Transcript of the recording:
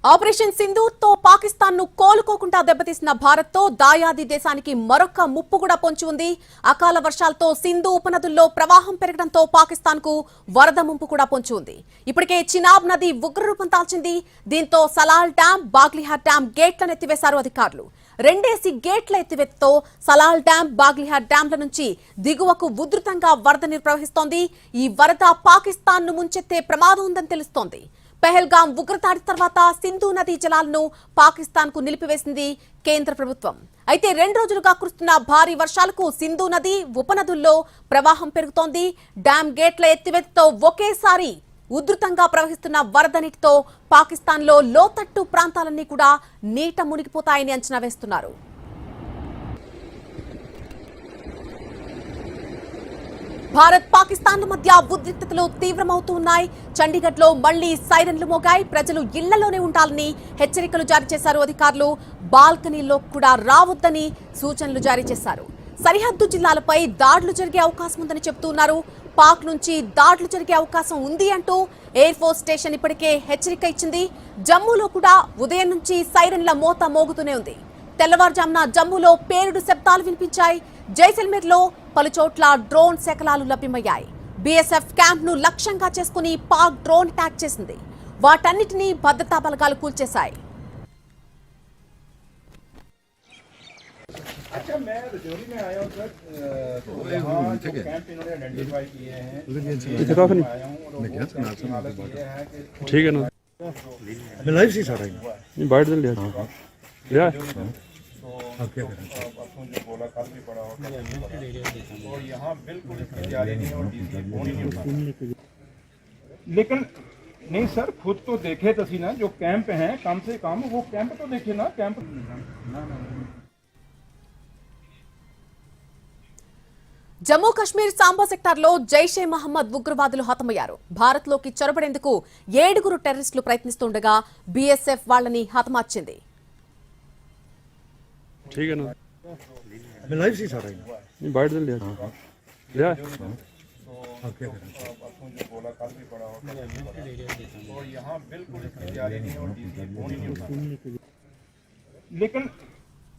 Operation Sindoor తో పాకిస్తాన్ ను కోలుకోకుండా దెబ్బతీసిన భారత్ తో దాయాది దేశానికి మరొక ముప్పు కూడా పొంచి ఉంది. అకాల వర్షాలతో సింధు ఉపనదుల్లో ప్రవాహం పెరగడంతో పాకిస్తాన్ కు వరద ముంపు కూడా పొంచి ఉంది. ఇప్పటికే చినాబ్ నది ఉగ్రరూపం దాల్చింది. దీంతో సలాల్ డ్యాం, బాగ్లిహార్ డ్యాం గేట్లను ఎత్తివేశారు అధికారులు. రెండేసి గేట్ల ఎత్తివేతతో సలాల్ డ్యాం, బాగ్లిహార్ డ్యాంల నుంచి దిగువకు ఉధృతంగా వరద నీరు ప్రవహిస్తోంది. ఈ వరద పాకిస్తాన్ ను ముంచెత్తే ప్రమాదం ఉందని తెలుస్తోంది. పెహల్గాం ఉగ్రదాడి తర్వాత సింధు నదీ జలాలను పాకిస్తాన్ కు నిలిపివేసింది కేంద్ర ప్రభుత్వం. అయితే 2 రోజులుగా కురుస్తున్న భారీ వర్షాలకు సింధు నది ఉపనదుల్లో ప్రవాహం పెరుగుతోంది. డ్యాం గేట్ల ఎత్తివేతతో ఒకేసారి ఉధృతంగా ప్రవహిస్తున్న వరద నీటితో పాకిస్తాన్ లో లోతట్టు ప్రాంతాలన్నీ కూడా నీట మునిగిపోతాయని అంచనా వేస్తున్నారు. భారత్ పాకిస్తాన్ల మధ్య ఉద్రిక్తతలు తీవ్రమవుతూ ఉన్నాయి. చండీగఢ్ లో మళ్లీ సైరన్లు మోగాయి. ప్రజలు ఇళ్లలోనే ఉండాలని హెచ్చరికలు జారీ చేశారు అధికారులు. బాల్కనీల్లో కూడా రావద్దని సూచనలు జారీ చేశారు. సరిహద్దు జిల్లాలపై దాడులు జరిగే అవకాశం ఉందని చెబుతున్నారు. పాక్ నుంచి దాడులు జరిగే అవకాశం ఉంది అంటూ ఎయిర్ ఫోర్స్ స్టేషన్ ఇప్పటికే హెచ్చరిక ఇచ్చింది. జమ్మూలో కూడా ఉదయం నుంచి సైరన్ల మోత మోగుతూనే ఉంది. తెల్లవారుజామున జమ్మూలో పేలుడు శబ్దాలు వినిపించాయి. జైసల్మేర్ లో పలుచోట్ల డ్రోన్ శకలాలు లభ్యమయ్యాయి. బీఎస్ఎఫ్ క్యాంప్ ను లక్ష్యంగా చేసుకుని పాక్ డ్రోన్ అటాక్ చేసింది. వాటన్నిటినీ భద్రతా బలగాలు కూల్చేశాయి. अच्छा मैं रजौरी में आया हूँ सर, तो यहाँ जो कैंप इन्होंने आइडेंटिफाई किए हैं आया हूँ और हालत ये है कि ठीक है ना मैं लाइव से आ रहा हूँ बैठ जल्दी या अब क्या करें जो बोला कल भी पड़ा होगा और यहाँ बिल्कुल इसकी तैयारी नहीं और डीसी फोन ही नहीं उठा, लेकिन नहीं सर खुद तो देखे तसी ना जो कैंप हैं कम से कम वो कैंप तो देखे ना कैंप జమ్మూ కశ్మీర్ సాంబా సెక్టార్ లో జైషే మహమ్మద్ ఉగ్రవాదులు హతమయ్యారు. భారత్ లోకి చొరబడేందుకు 7 టెర్రరిస్టులు ప్రయత్నిస్తుండగా బీఎస్ఎఫ్ వాళ్ళని హతమార్చింది. ठीक है ना मैं लाइव से आ रहा हूँ बैठ जल्दी या अब क्या करें जो बोला कल भी पड़ा होगा और यहाँ बिल्कुल इसकी तैयारी नहीं और डीसी फोन ही नहीं उठा, लेकिन